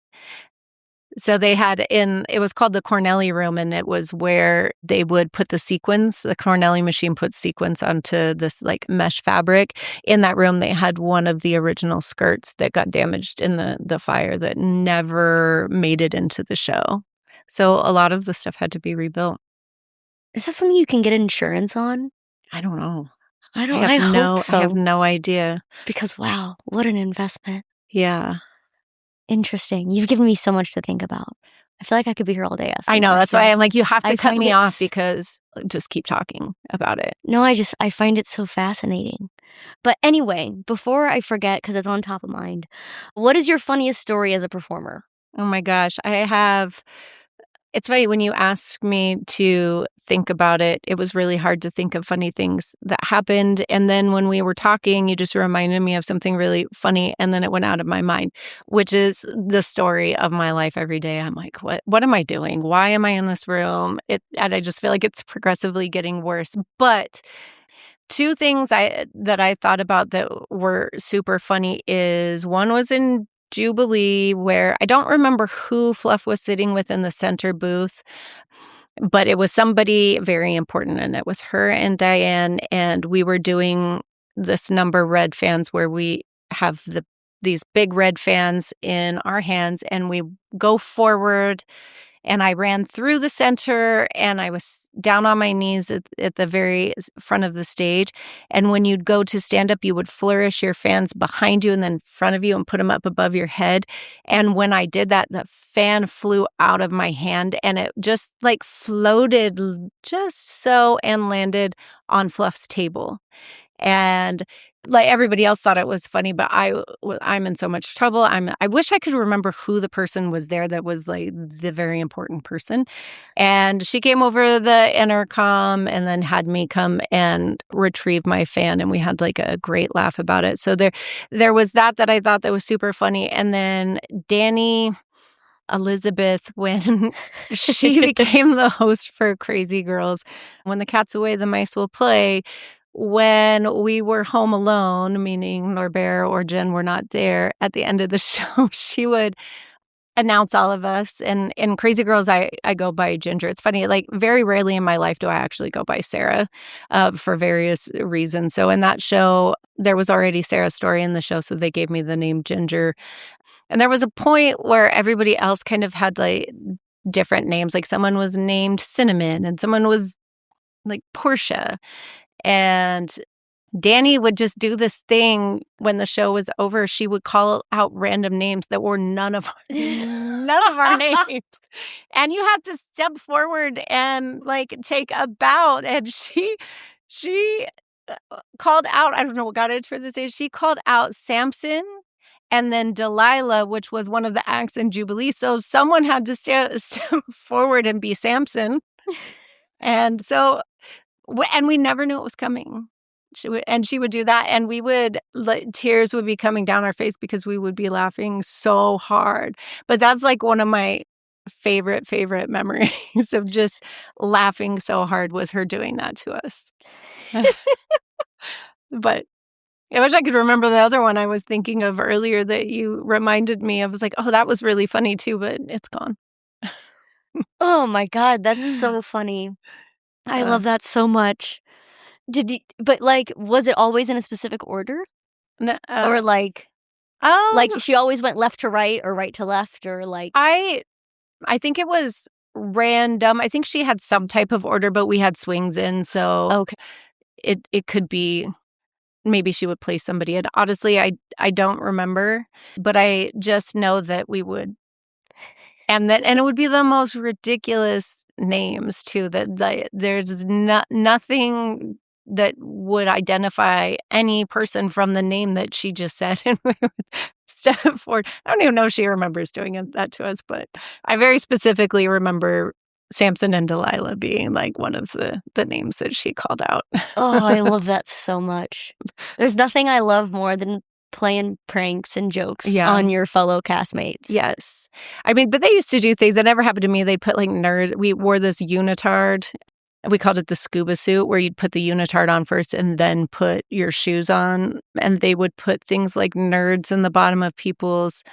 So they had it was called the Cornelli room, and it was where they would put the sequins. The Cornelli machine puts sequins onto this like mesh fabric. In that room, they had one of the original skirts that got damaged in the fire that never made it into the show. So a lot of the stuff had to be rebuilt. Is that something you can get insurance on? I don't know. I hope so. I have no idea. Because wow, what an investment. Yeah. Interesting. You've given me so much to think about. I feel like I could be here all day asking I know. questions. That's why I'm like, you have to cut me off, because just keep talking about it. No, I find it so fascinating. But anyway, before I forget, because it's on top of mind, what is your funniest story as a performer? Oh my gosh. It's funny, when you ask me to think about it, it was really hard to think of funny things that happened. And then when we were talking, you just reminded me of something really funny, and then it went out of my mind, which is the story of my life every day. I'm like, what am I doing? Why am I in this room? And I just feel like it's progressively getting worse. But 2 things that I thought about that were super funny is, one was in Jubilee, where I don't remember who Fluff was sitting with in the center booth, but it was somebody very important, and it was her and Diane, and we were doing this number, Red Fans, where we have these big red fans in our hands, and we go forward. And I ran through the center, and I was down on my knees at the very front of the stage. And when you'd go to stand up, you would flourish your fans behind you and then in front of you and put them up above your head. And when I did that, the fan flew out of my hand, and it just like floated just so and landed on Fluff's table. And like everybody else thought it was funny, but I'm in so much trouble. I wish I could remember who the person was there that was like the very important person. And she came over the intercom and then had me come and retrieve my fan, and we had like a great laugh about it. So there was that I thought that was super funny. And then Danny Elizabeth, when she became the host for Crazy Girls, when the cat's away, the mice will play. When we were home alone, meaning Norbert or Jen were not there at the end of the show, she would announce all of us. And in Crazy Girls, I go by Ginger. It's funny, like very rarely in my life do I actually go by Sarah for various reasons. So in that show, there was already Sarah's story in the show, so they gave me the name Ginger. And there was a point where everybody else kind of had like different names. Like someone was named Cinnamon and someone was like Portia. And Danny would just do this thing when the show was over. She would call out random names that were none of our names. And you had to step forward and like take a bow. And she called out, I don't know what got it for this age. She called out Samson and then Delilah, which was one of the acts in Jubilee. So someone had to step forward and be Samson. And so, and we never knew it was coming. She would do that, and we would, tears would be coming down our face because we would be laughing so hard. But that's like one of my favorite memories of just laughing so hard was her doing that to us. But I wish I could remember the other one I was thinking of earlier that you reminded me of. I was like, oh, that was really funny too, but it's gone. Oh my God, that's so funny. I love that so much. But like, was it always in a specific order? No, or like she always went left to right or right to left, or like? I think it was random. I think she had some type of order, but we had swings in, so okay. It could be maybe she would place somebody in. Honestly, I don't remember, but I just know that we would, and it would be the most ridiculous names too. That there's nothing that would identify any person from the name that she just said, and we would step forward. I don't even know if she remembers doing that to us, but I very specifically remember Samson and Delilah being like one of the names that she called out. Oh, I love that so much. There's nothing I love more than playing pranks and jokes on your fellow castmates. Yes. I mean, but they used to do things that never happened to me. They'd put like we wore this unitard. We called it the scuba suit, where you'd put the unitard on first and then put your shoes on. And they would put things like nerds in the bottom of people's.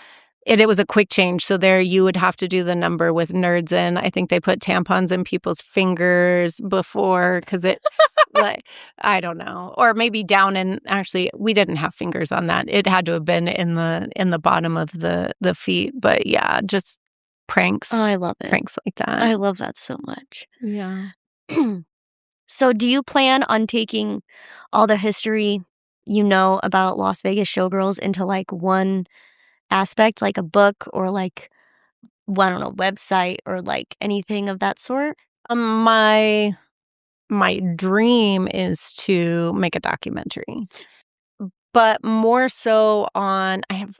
It was a quick change. So there you would have to do the number with nerds in. I think they put tampons in people's fingers before because it, like, I don't know. Or maybe down in, actually, we didn't have fingers on that. It had to have been in the bottom of the feet. But yeah, just pranks. Oh, I love it. Pranks like that. I love that so much. Yeah. So do you plan on taking all the history you know about Las Vegas Showgirls into like one aspect, like a book or like, I don't know, website or like anything of that sort? My dream is to make a documentary, but more so on, I have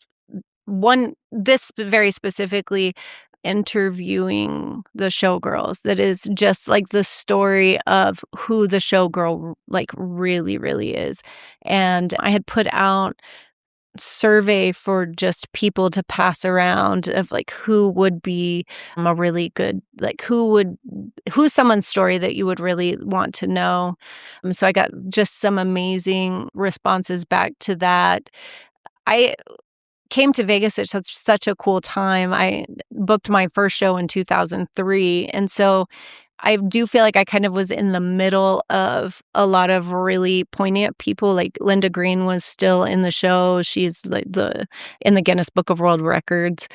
this very specifically interviewing the showgirls that is just like the story of who the showgirl like really, really is. And I had put out survey for just people to pass around of like who would be a really good, like who's someone's story that you would really want to know. So I got just some amazing responses back to that. I came to Vegas at such a cool time. I booked my first show in 2003. And so I do feel like I kind of was in the middle of a lot of really poignant people. Like Linda Green was still in the show. She's like in the Guinness Book of World Records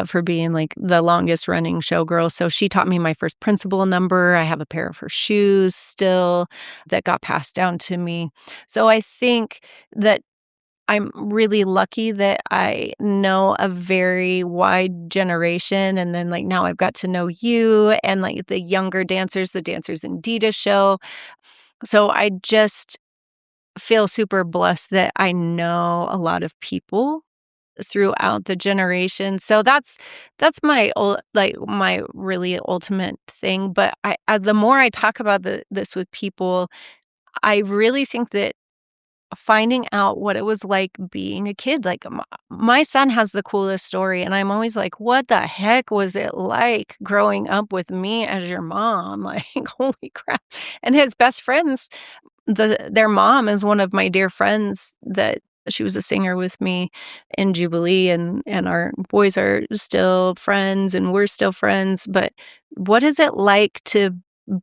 for being like the longest running showgirl. So she taught me my first principal number. I have a pair of her shoes still that got passed down to me. So I think that I'm really lucky that I know a very wide generation. And then like now I've got to know you and like the younger dancers, the dancers in Dita's show. So I just feel super blessed that I know a lot of people throughout the generation. So that's my my really ultimate thing. But the more I talk about this with people, I really think that finding out what it was like being a kid. Like my son has the coolest story, and I'm always like, what the heck was it like growing up with me as your mom? Like, holy crap. And his best friends, their mom is one of my dear friends that She was a singer with me in Jubilee, and our boys are still friends, and we're still friends. But what is it like to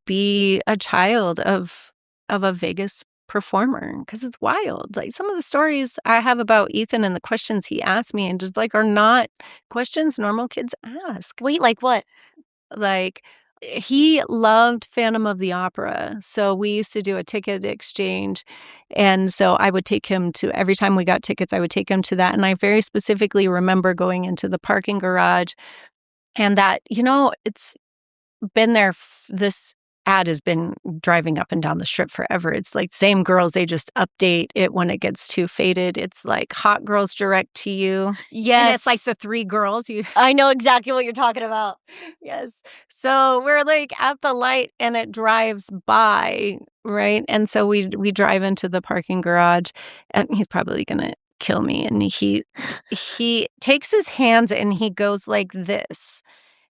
be a child of a Vegas performer? Because it's wild. Like, some of the stories I have about Ethan and the questions he asked me, and just like are not questions normal kids ask. Wait, like what? Like, he loved Phantom of the Opera, so we used to do a ticket exchange, and so I would take him to every time we got tickets, I would take him to that, and I very specifically remember going into the parking garage, and that, it's been there. This ad has been driving up and down the strip forever. It's like same girls, they just update it when it gets too faded. It's like Hot Girls Direct to You. Yes. And it's like the three girls. I know exactly what you're talking about. Yes. So we're like at the light and it drives by, right? And so we drive into the parking garage, and he's probably going to kill me. And he takes his hands and he goes like this.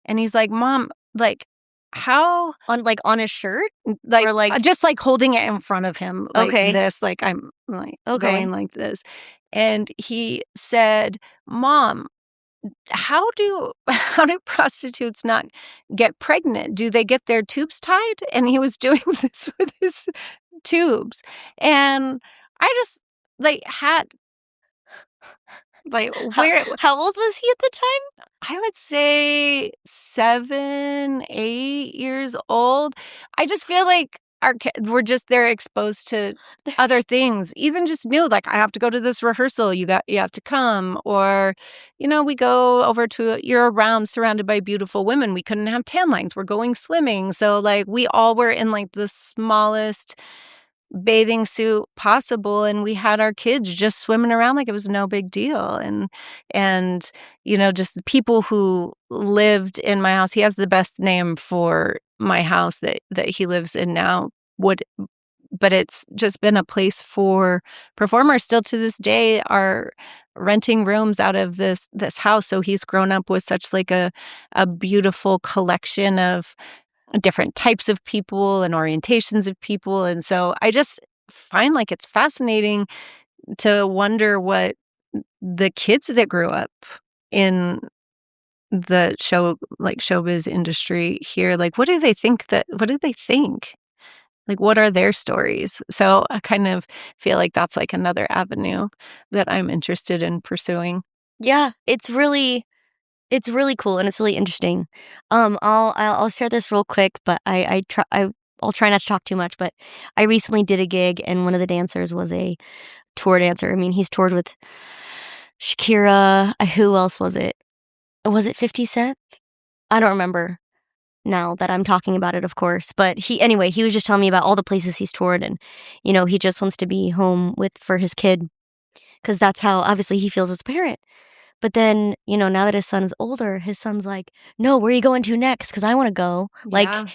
And he's like, "Mom, like, how?" On his shirt? Like, Or like just like holding it in front of him like Okay. this, like I'm like Okay. going like this. And he said, "Mom, how do prostitutes not get pregnant? Do they get their tubes tied?" And he was doing this with his tubes. And I just like had like where How old was he at the time? I would say 7, 8 years old. I just feel like we're just they're exposed to other things. Ethan just knew, like, I have to go to this rehearsal. You have to come. Or, we go over to year round surrounded by beautiful women. We couldn't have tan lines. We're going swimming. So like we all were in like the smallest bathing suit possible, and we had our kids just swimming around like it was no big deal. And just the people who lived in my house. He has the best name for my house that he lives in now, but it's just been a place for performers. Still to this day are renting rooms out of this house. So he's grown up with such like a beautiful collection of different types of people and orientations of people. And so I just find like it's fascinating to wonder what the kids that grew up in the showbiz industry here, like, what do they think? Like, what are their stories? So I kind of feel like that's like another avenue that I'm interested in pursuing. Yeah, it's really cool and it's really interesting. I'll share this real quick, but I'll try not to talk too much. But I recently did a gig, and one of the dancers was a tour dancer. I mean, he's toured with Shakira. Who else was it? Was it 50 Cent? I don't remember now that I'm talking about it, of course. But he was just telling me about all the places he's toured, and he just wants to be home for his kid, because that's how obviously he feels as a parent. But then, now that his son is older, his son's like, "No, where are you going to next? Because I want to go." Yeah.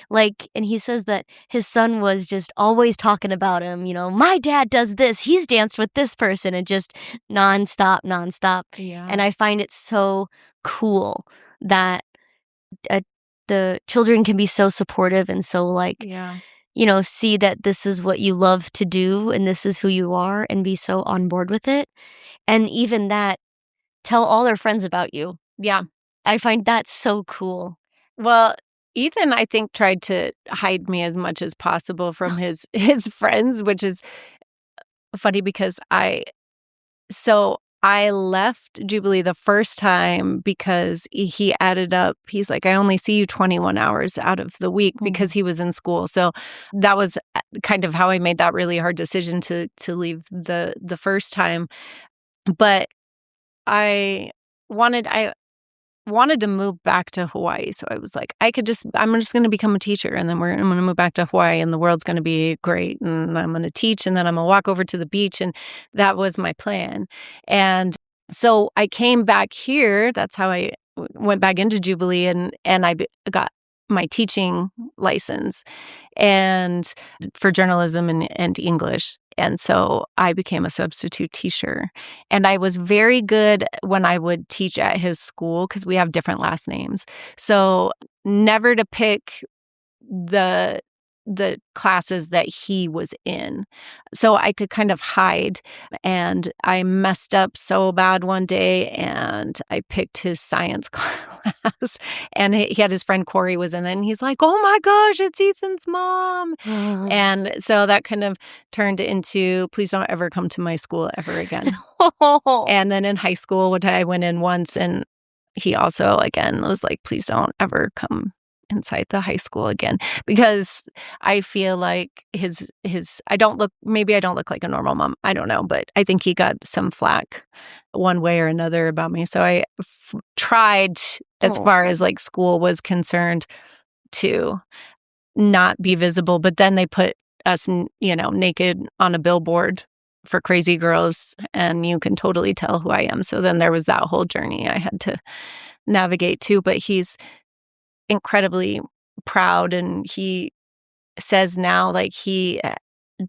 And he says that his son was just always talking about him. My dad does this. He's danced with this person, and just nonstop. Yeah. And I find it so cool that the children can be so supportive and so Yeah. see that this is what you love to do and this is who you are, and be so on board with it. And even that, tell all their friends about you. Yeah. I find that so cool. Well, Ethan, I think, tried to hide me as much as possible from his friends, which is funny because I left Jubilee the first time because he added up. He's like, "I only see you 21 hours out of the week," because he was in school. So that was kind of how I made that really hard decision to leave the first time. But I wanted to move back to Hawaii. So I was like, I'm just going to become a teacher, and then I'm going to move back to Hawaii, and the world's going to be great, and I'm going to teach, and then I'm going to walk over to the beach. And that was my plan. And so I came back here. That's how I went back into Jubilee, and I got my teaching license and for journalism and English. And so I became a substitute teacher. And I was very good when I would teach at his school, because we have different last names. So never to pick the the classes that he was in. So I could kind of hide. And I messed up so bad one day, and I picked his science class. And he had his friend Corey was in it, and he's like, "Oh my gosh, it's Ethan's mom." And so that kind of turned into, "Please don't ever come to my school ever again." And then in high school, which I went in once, and he also, again, was like, "Please don't ever come inside the high school again," because I feel like maybe I don't look like a normal mom. I don't know, but I think he got some flack one way or another about me. So I tried, as far as like school was concerned, to not be visible. But then they put us, naked on a billboard for Crazy Girls, and you can totally tell who I am. So then there was that whole journey I had to navigate too. But he's incredibly proud, and he says now, like, he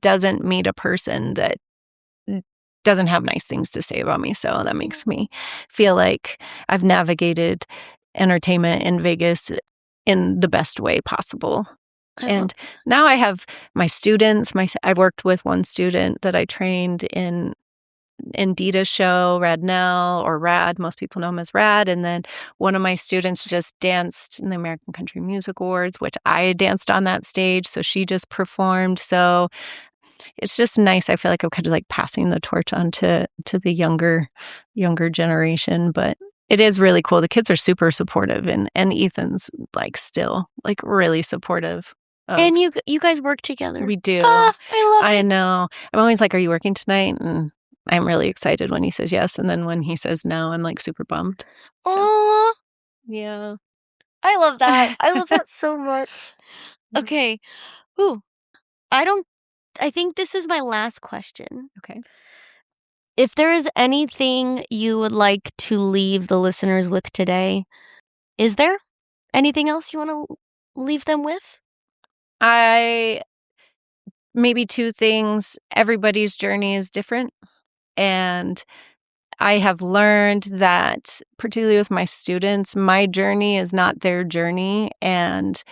doesn't meet a person that doesn't have nice things to say about me. So that makes me feel like I've navigated entertainment in Vegas in the best way possible. And now I have my students. I worked with one student that I trained in Dita's show, Radnell, or Rad. Most people know him as Rad. And then one of my students just danced in the American Country Music Awards, which I danced on that stage. So she just performed. So it's just nice. I feel like I'm kind of like passing the torch on to the younger generation. But it is really cool. The kids are super supportive, and Ethan's like still like really supportive. And you guys work together. We do. I love it. I know. I'm always like, "Are you working tonight?" And I'm really excited when he says yes. And then when he says no, I'm like super bummed. So, Aw, yeah. I love that. I love that so much. Okay. Ooh. I think this is my last question. Okay. If there is anything you would like to leave the listeners with today, is there anything else you want to leave them with? Maybe two things. Everybody's journey is different. And I have learned that, particularly with my students, my journey is not their journey. And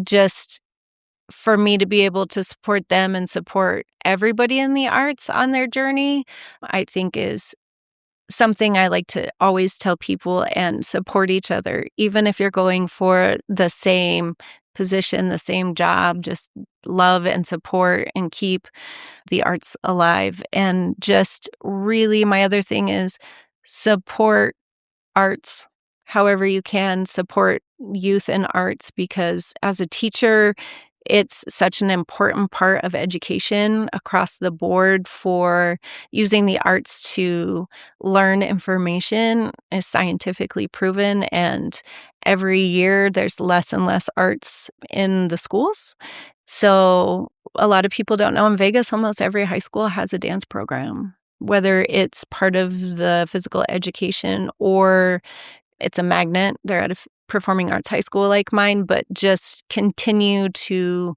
just for me to be able to support them and support everybody in the arts on their journey, I think is something I like to always tell people, and support each other. Even if you're going for the same position, the same job, just love and support and keep the arts alive. And just really, my other thing is support arts however you can, support youth in arts, because as a teacher, it's such an important part of education across the board. For using the arts to learn information is scientifically proven, and every year there's less and less arts in the schools. So a lot of people don't know, in Vegas, almost every high school has a dance program, whether it's part of the physical education or it's a magnet. They're at a performing arts high school like mine. But just continue to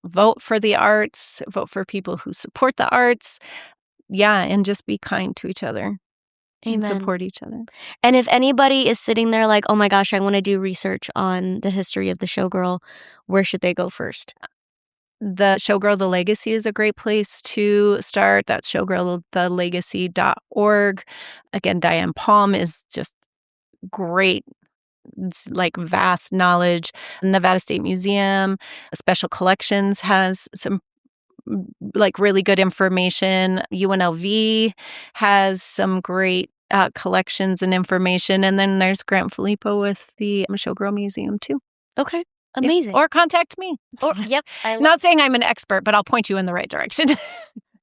vote for the arts, vote for people who support the arts. Yeah, and just be kind to each other. Amen. And support each other. And if anybody is sitting there like, "Oh my gosh, I want to do research on the history of the Showgirl," where should they go first? The Showgirl, The Legacy is a great place to start. That's showgirlthelegacy.org. Again, Diane Palm is just great. It's like vast knowledge. Nevada State Museum, Special Collections has some like really good information. UNLV has some great collections and information. And then there's Grant Filippo with the Showgirl Museum too. Okay. Amazing. Yep. Or contact me. Yep. Not saying I'm an expert, but I'll point you in the right direction.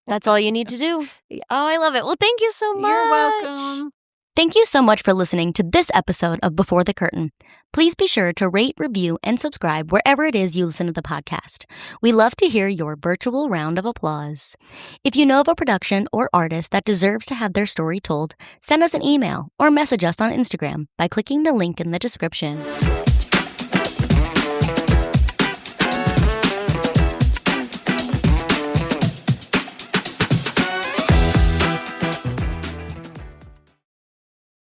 That's all you need to do. Yeah. Oh, I love it. Well, thank you so much. You're welcome. Thank you so much for listening to this episode of Before the Curtain. Please be sure to rate, review, and subscribe wherever it is you listen to the podcast. We love to hear your virtual round of applause. If you know of a production or artist that deserves to have their story told, send us an email or message us on Instagram by clicking the link in the description.